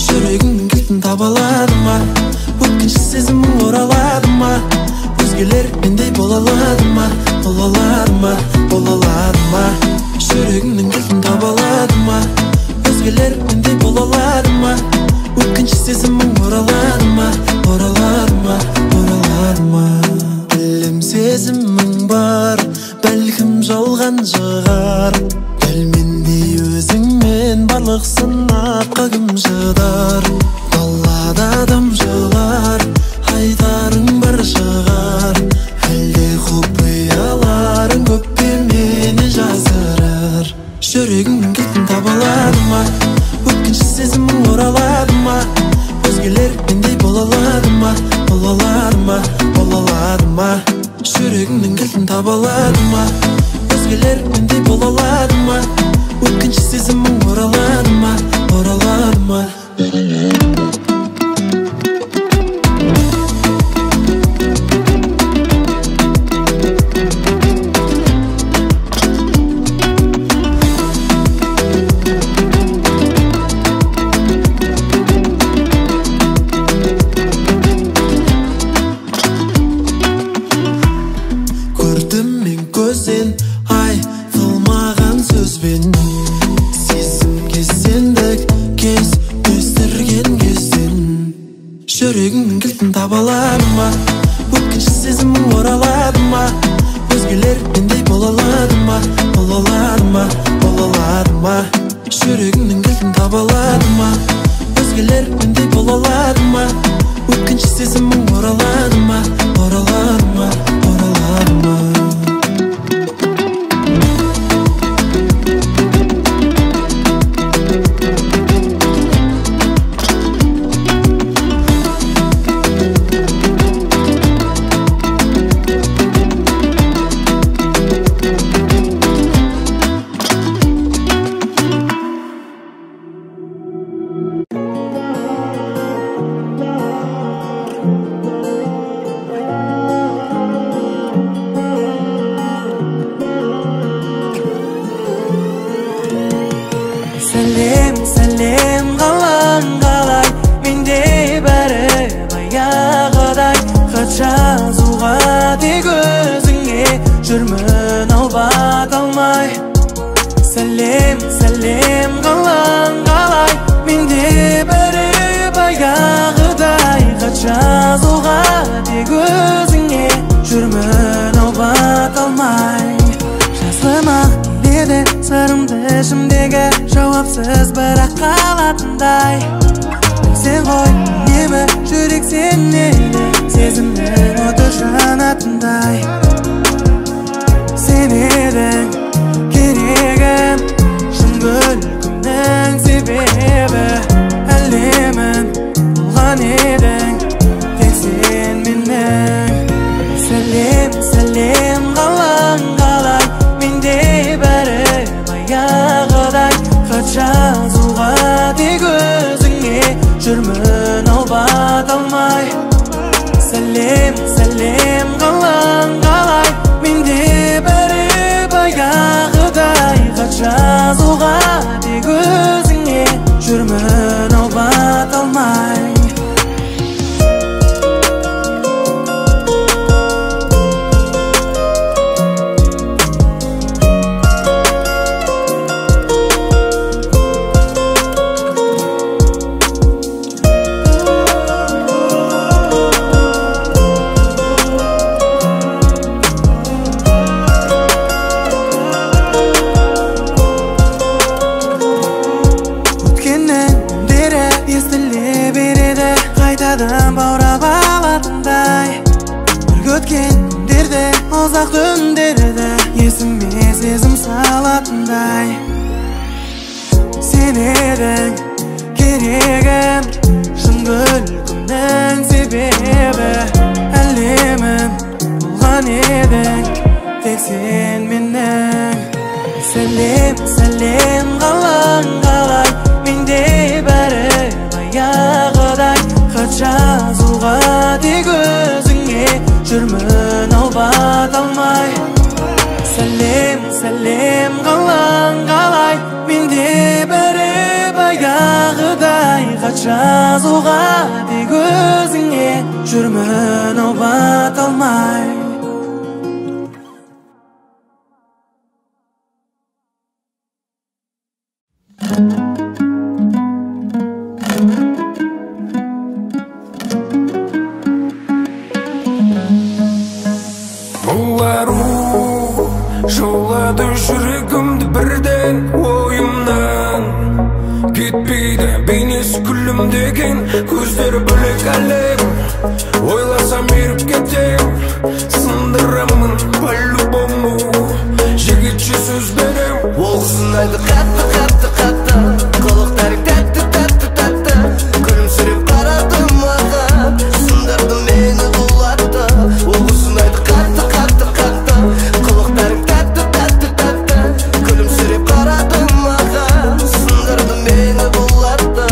Жүрегіңнің кілтін таба аладым ма? Өткінші сезімің оралады ма? Өзгелер мендей бола алады ма? Бола алады ма? Бола алады ма? Жүрегіңнің кілтін таба аладым ма? Өзгелер мендей бола алады ма? Өткінші сезімің оралады ма? Оралады ма? Оралады ма? Білем сезімің бар, бәлкім жалған шығар. Дәл мендей өзіңмен барлық сынаққа кім шыдар? Далада адам жылар, айтарың бар шығар. Әлде құпияларың көп пе мені жасырар? Жүрегіңнің кілтін таба алады ма? Өткінші сезімің оралады ма? Өзгелер мендей бола алады ма? Бола алады ма? Бола алады ма? Жүрегіңнің кілтін таба алады ма? Өзгелер мендей бола алады ма? Өткінші сезімің оралады ма? Оралады ма? Көрдім мен көзден айтылмаған сөзбен, сезімге сендік кез өстірген кезден. Жүрегіңнің кілтін таба алады ма? Өткінші сезімің оралады ма? Өзгелер мендей бола алады ма? Бола алады ма? Бола алады ма? Жүрегіңнің кілтін таба алады ма? Өзгелер мендей бола алады ма? Өткінші сезімің оралады ма? Оралады ма? Оралады ма? Сәлем, сәлем қалаң қалай, менде бәрі баяғыдай. Хат жазуға тек өзіңе жүрмін ау бата алмай. Сәлем, сәлем қалаң қалай, менде бәрі баяғыдай. Хат жазуға тек өзіңе жүрмін ау бата алмай. Жазылмақ келеді сырымды ішімдегі, жауапсыз бірақ қалатындай. Білсең ғой үнемі жүрек сенеді, сезімнің оты жанатындай. Сен едің керегім, шын күлкімнің себебі. Әлемім болған едің, тек сен менің. Сәлем, сәлем қалаң қалай, менде бәрі баяғыдай. Хат жазуға тек өзіңе жүрмін ау бата алмай. Сәлем, сәлем қалаң қалай, менде бәрі баяғыдай. Хат жазуға тек өзіңе жүрмін ау бата алмай. Баурап алатындай, бірге өткен күндерді, ұзақ түндерді есіме сезім салатындай. Сен едің керегім, шын күлкімнің себебі. Әлемім болған едің, тек сен менің. Сәлем, сәлем қалаң қалай, менде бәрі баяғыдай. Хат жазуға тек өзің жазуға тек өзіңе жүрмін наубат алмай. Жолады жүрегімді бірден ойымнан кетпейді бейнесі күлімдеген көздері бөлек әлем ойласам еріп кетем сындырамын по-любому жігітше сөз берем ол сынайды қатты қатты қатты қылықтарың тәтті тәтті тәтті күлімсіреп қарады маған сындырды мені бұл атты ол сынайды қатты қатты қатты қылықтарың тәтті тәтті тәтті күлімсіреп қарады маған сындырды мені бұл атты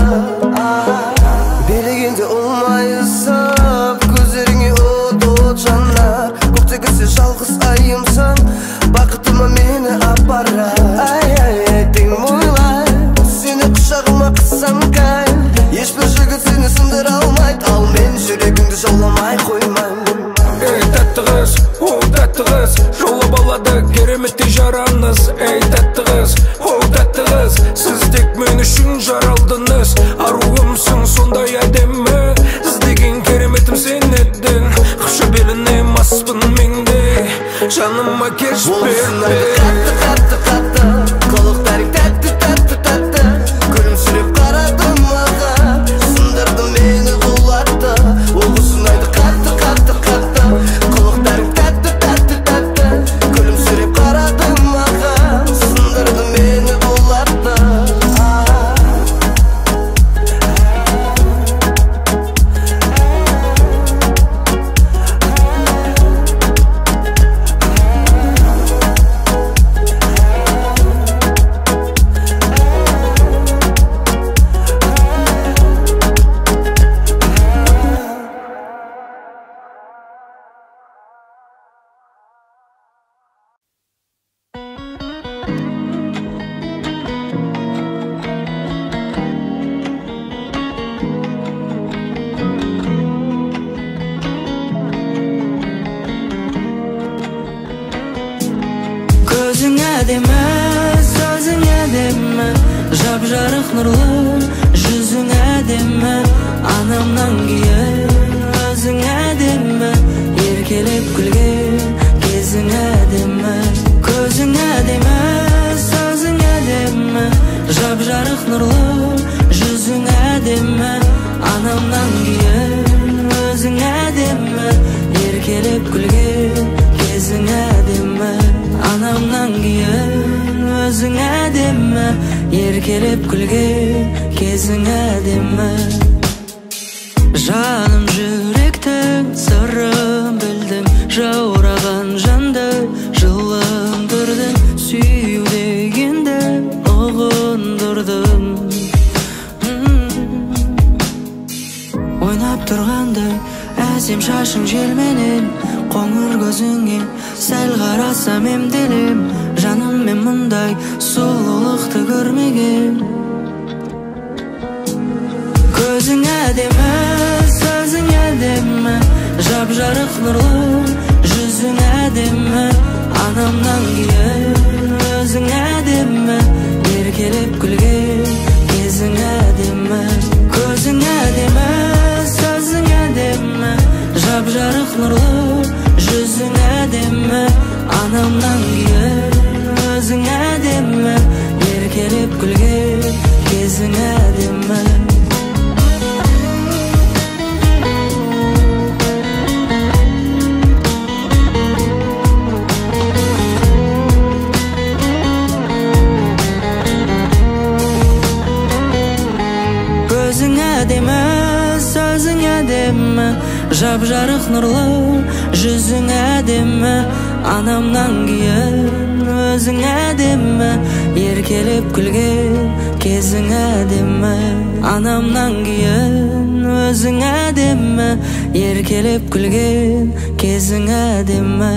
билегенде ұлмайысып көздеріңе от жанар көктегісі жалғыз айымсың бақытыма мені апара ай теңім ойлай сені құшағыма қыссам кай ешбір жігіт сені сындыра алмайды ал мен жүрегіңді жауламай қоймаймын. Ей тәтті қыз, о тәтті қыз жаулап алады кереметтей жараңыз. Ей тәтті қыз, о тәтті қыз сіз тек мен үшін жаралдыңыз. Аруымсың сондай әдемі іздеген кереметім сен едің. Қыша беліне маспын менде жаныма кеш берді. Қатты қатты қатты қылықтарың тәтті тәтті тәтті күлімсіреп қарады маған сындырды мені бұл атты ол сынайды қатты қатты қатты қылықтарың тәтті тәтті тәтті күлімсіреп қарады маған сындырды мені бұл атты. Көзің әдемі, сөзің әдемі, жап-жарық нұрлы, жүзің әдемі, анамнан кейін өзің әдемі, еркелеп күлген кезің әдемі. Көзің әдемі, сөзің әдемі, жап-жарық нұрлы, жүзің әдемі, анамнан кейін өзің әдемі, еркелеп күлген кезің әдемі. Анамнан кейін өзің әдемі, еркелеп күлген кезің әдемі. Жаным жүректің сырын білдің, жаураған жанды жылындырдың, сүю дегенді ұғындырдың. Ойнап тұрғандай әсем шашың желменен, қоңыр көзіңе сәл қарасам емделем, жаным мен мұндай сұлулықты көрмеген. Көзің әдемі, сөзің әдемі, жап-жарық нұрлы, жүзің әдемі, анамнан кейін өзің әдемі, еркелеп күлген кезің әдемі. Көзің әдемі, сөзің әдемі, жап-жарық нұрлы, жүзің әдемі, анамнан кейін өзің әдемі, еркелеп күлген кезің әдемі. Көзің әдемі, сөзің әдемі, жап-жарық нұрлы, жүзің әдемі, анамнан кейін өзің әдемі, еркелеп күлген кезің әдемі. Анамнан кейін өзің әдемі, еркелеп күлген кезің әдемі.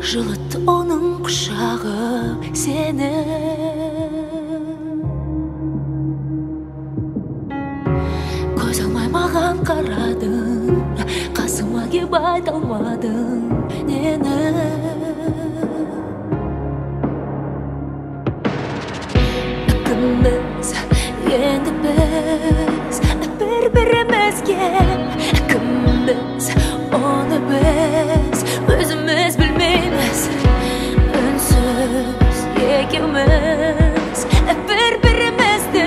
Жылытты оның құшағы сені. Көз алмай маған қарадың, қасыма кеп айта алмадың нені. Кімбіз, енді біз бір-бірімізге. Кімбіз, оны біз өзіміз білмейміз. Үнсіз екеуміз бір-бірімізді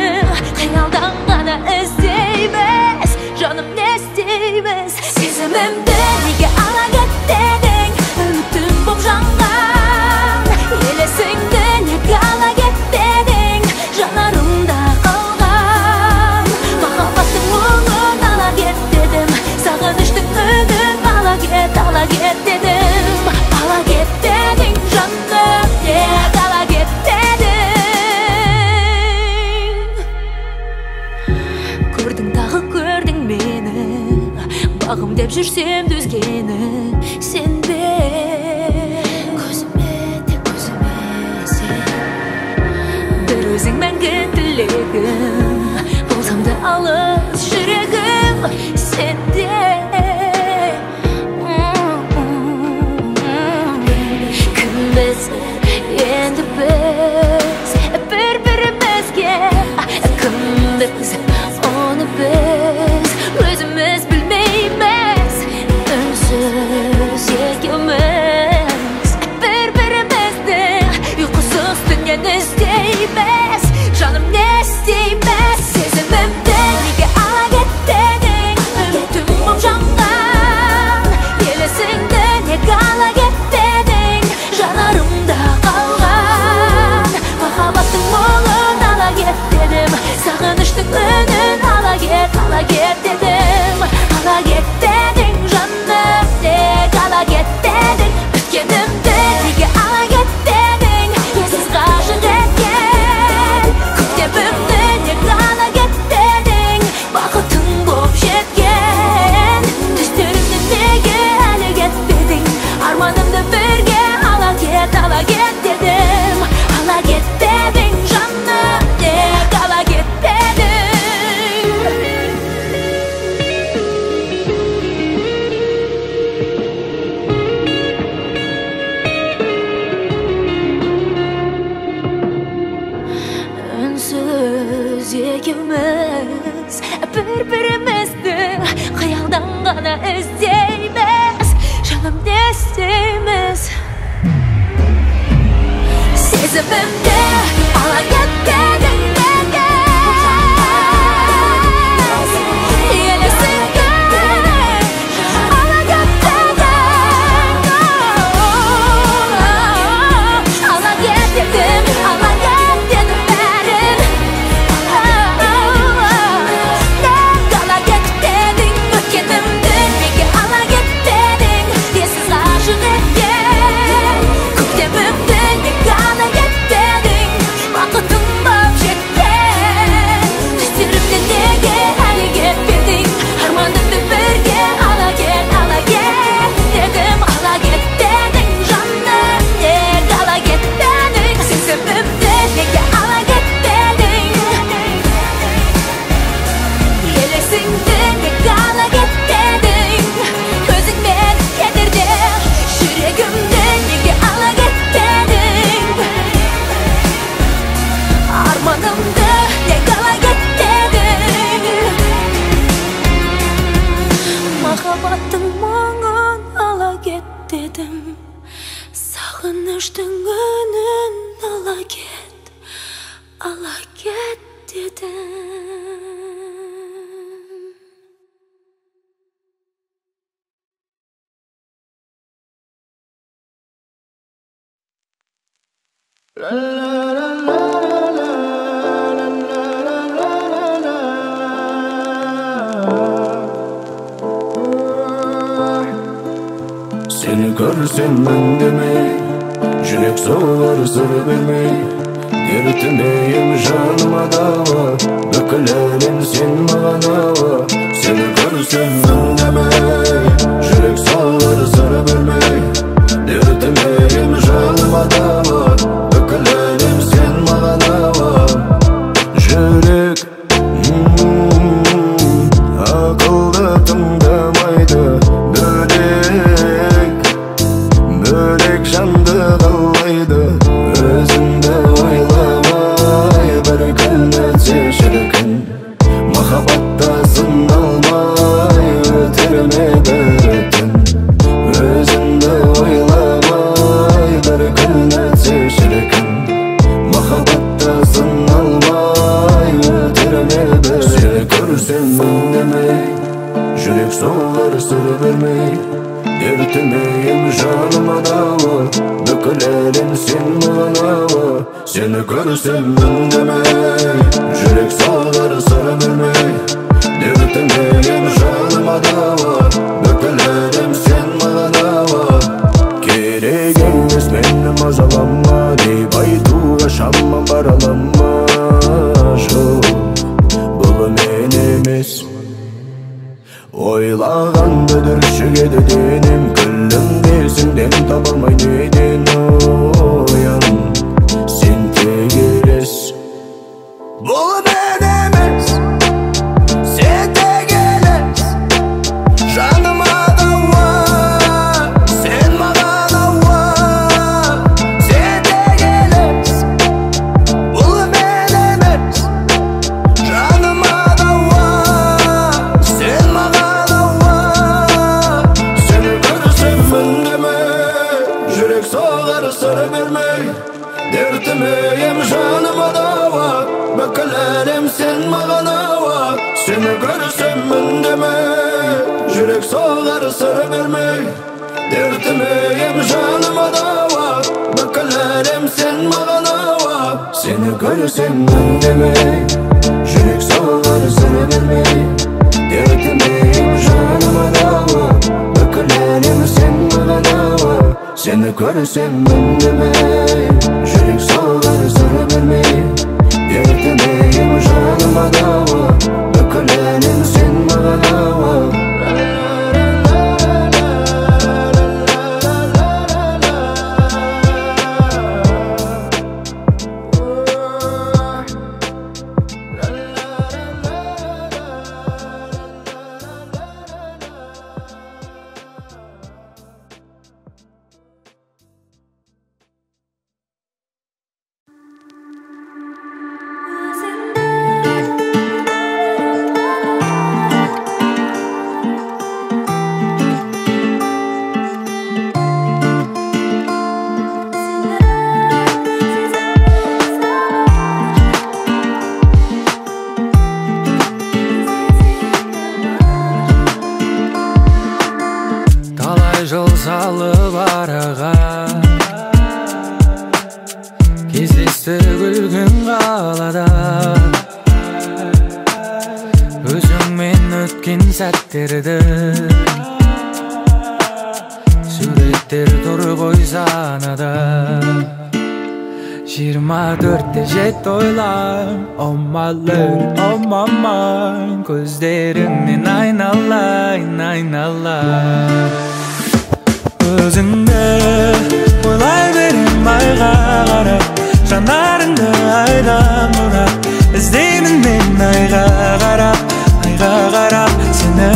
қиялдан ғана іздейміз. Жаным, не істейміз? Сезімімді неге ала кеттің? Үмітім боп жанған елесіңді неге ала кеттің? Жанарымда қалған махаббаттың мұңын ала кет дедім. Сағыныштың үнін ала кет дедім. Ала кет дедің жаным, неге ала кет дедің? Көрдің тағы көрдің мені, бағым деп жүрсем дүзгені сенбе. Көзіме тек көзіме сен, бір өзің мәңгі тілегім. Болсам да алыс жүрегім сенде. Кімбіз, енді біз бір-бірімізге. Кімбіз, оны біз өзіміз білмейміз. Үнсіз екеуміз бір-бірімізді ұйқысыз түннен іздейміз. Жаным, не істейміз? Сезімімді неге ала кеттің? Үмітім боп жанған елесіңді неге ала кеттің? Жанарымда қалған махаббаттың мұңын ала кет дедім. Сағыныштың үнін ала кет дедім. Ала кет дедің жаным, неге ала кет дедің? Өткенімді неге ала кет дедің? Есіз ғашық еткен көктемімді неге ала кет дедің? Бақытың боп жеткен түстерімді неге әлі кетпедің? Арманымды бірге ала кет дедім. Ала кет дедің жаным, неге ала кет дедің? Үнсіз екеуміз бір-бірімізді қиялдан ғана іздейміз. Жаным, не істейміз? Сезімімді ала кет дедің неге? Елесіңді ала кет дедің. Ала кет дедім, ала кет дедім бәрін. Неге ала кет дедің? Өткенімді неге ала кет дедің? Есіз ғашық еткен көктемімді неге ала кет дедің? Бақытым боп жеткен түстерімді неге әлі кетпедің? Арманымды бірге ала кет дедім. Ала кет дедің жаным, неге ала кет дедің? Сезімімді неге ала кет дедің? Елесіңді неге ала кет дедің? Өзіңмен кетерде жүрегімді неге ала кет дедің? Арманымды неге ала кет дедің? Махаббаттың мұңын ала кет дедім. Сағыныштың үнін ала кет дедім. Seni görsem ben demey, yürek soğur sır bilmey. Dertmeyim canıma dava, dökülerin sen bana. Seni görsem ben demey, yürek soğur sır bilmey. Dertmeyim жүрек соғар сыр бермей. Дертімейім жаныма дауы, бүкіл әлем сен маған ауы. Сені көрсем үндемей, жүрек соғар сыр бермей. Дертімейім жаныма дауы, бүкіл әлем сен маған ауы. Керек емес мені мазалама деп айтуға шамам бара алама. Жоқ, бұл мен емес. Ойлағанды дүршігеді денем, күлімдесің дем таба алмай неден оян. Сен тек елес. Бұл мен емес, сен тек елес. Жаныма дауа, сен маған ауа. Сен тек елес. Бұл мен емес, жаныма дауа, сен маған ауа. Сені көрсем үндемей, жүрек соғар сыр бермей. Дертімейім жаныма дауа, бүкіл әлем сен маған ауа. Сені көрсем үндемей, жүрек соғар сыр бермей. Дертімейім жаныма дауа, бүкіл әлем сен маған ауа. Сені көрсем үндемей, жүрек соғар сыр бермей. Дертімейім жаныма дауа, бүкіл әлем сен маған ауа. Сені көрсем үндемей, жүрек соғар сыр бермей. Дертімейім жаныма дауа, бүкіл әлем сен маған ауа. Талай жыл салып араға, кездесті күлгін қалада. Өзіңмен өткен сәттерді суреттер тұр ғой санада. 24-те жет ойлам, oh my lady, oh my mind. Көздеріңнен айналайын, айналайын. Өзіңді ойлай берем айға қарап, жанарыңды айдан бұрап. Іздеймін мен айға қарап, айға қарап. Сені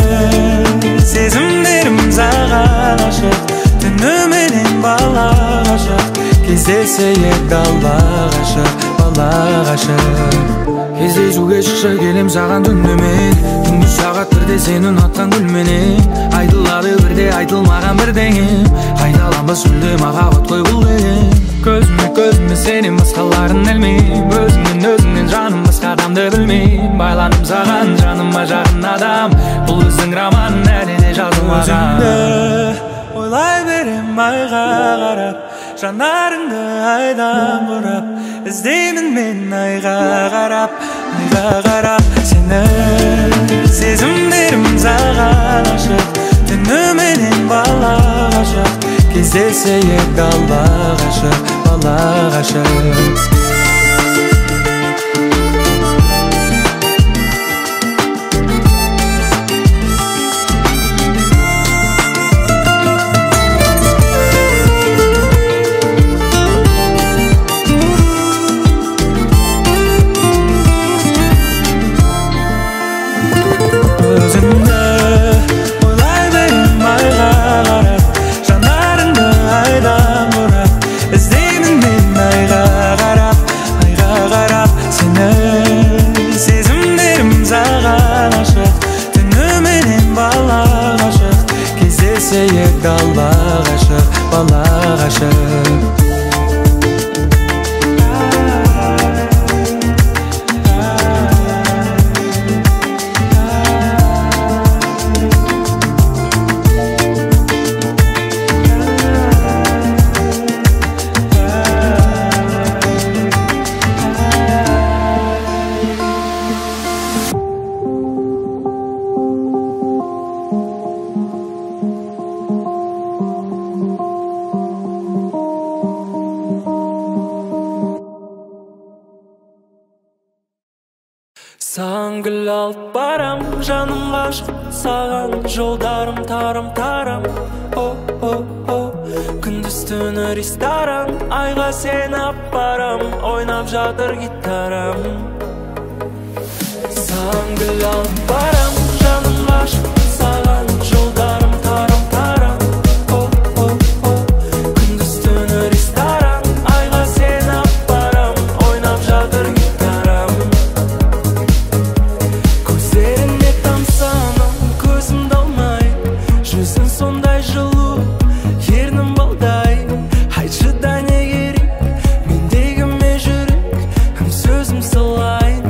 сезімдерім саған ашық, түніменен бала ғашық. Кездесейік далба ғашық, бала ғашық. Кездесуге шықшы келем саған түнімен, түнгі сағат бірде сен ұнатқан гүлменен. Айтылады бірде айтылмаған бірдеңе, қайталанбас мүлде махаббат қой бұл деген. Көзіме көзіме сенен басқаларын ілмейм, өзіңнен өзіңнен жаным басқа адамды білмейм. Байланым саған жаныма жақын адам, бұл біздің роман әлі де жазылмаған. Өзіңді ойлай берем айға қарап, жанарыңды айдан бұрап. Іздеймін мен айға қарап, айға қарап. Сені сезімдерім саған ашық, түніменен бала ғашық. Кездесейік далба ғашық, бала ғашық. Өзіңді ойлай берем айға қарап, жанарыңды айдан бұрап. Іздеймін мен айға қарап, айға қарап. Сені сезімдерім саған ашық, түніменен бала ғашық. Кездесейік далба ғашық, бала ғашық. гүл алып барам, жаным ғашық саған, жолдарым тарам-тарам. О-о-о, күндіз түні ресторан, айға сен апарам, ойнап жатыр гитарам. Саған гүл алып барам, жаным ғашық саған, жолдарым тарам-тарам. О-о-о, күндіз түні ресторан, айға сен апарам, ойнап жатыр гитарам. Көздеріне тамсанам, көзімді алмай, жүзің сондай жылу, ернің балдай. Айтшы да не керек, мендегі ме жүрек, сөзім салайын.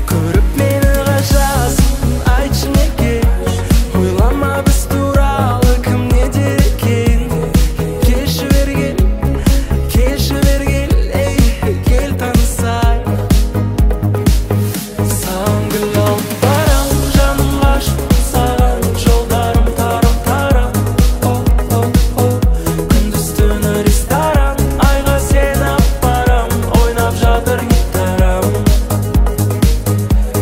Көріп мені ғажасын, айтшы неге, ойлама біз туралы кім не дер екен. Келші бергел, ей, кел танысайық. Саған гүл алып барам, жаным ғашық саған, жолдарым тарам-тарам. О-о-о, күндіз түні ресторан, айға сен апарам, ойнап жатыр гитарам.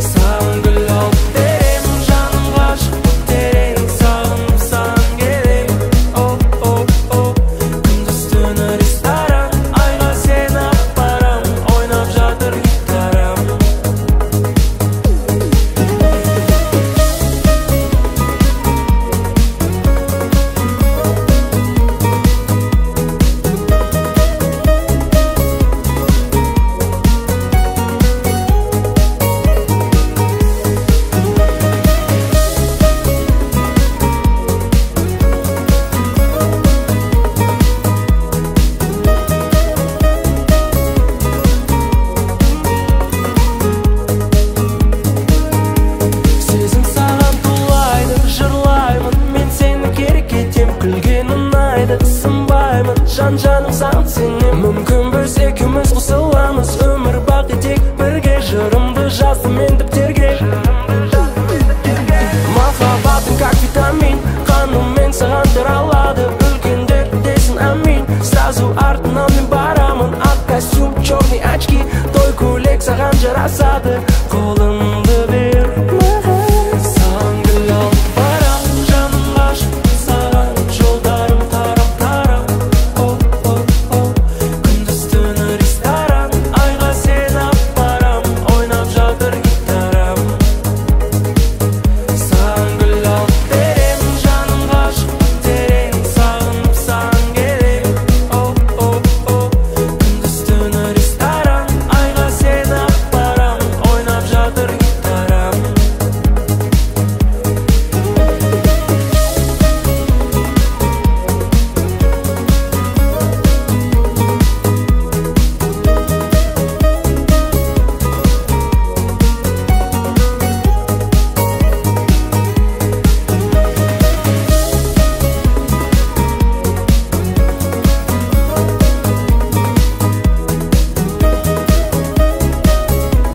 Саған гүл алып берем, жаным ғашық терең, сағынып саған келем. О-о-о, күндіз түні ресторан, айға сен апарам, ойнап жатыр гитарам. Сезім саған тулайды, жырлаймын, мен сені керек етем, күлген ұнайды, сынбаймын, жан-жаным саған сенем. Мүмкін біз екеуміз қосыламыз, өмір бақи тек бірге, жырымды жаздым мен дәптерге. Махаббатың как витамин, қаныммен саған таралады, үлкендер десін амин. Сразу артынан мен барамын, ақ костюм, черный очки, той көйлек саған жарасады. Қолым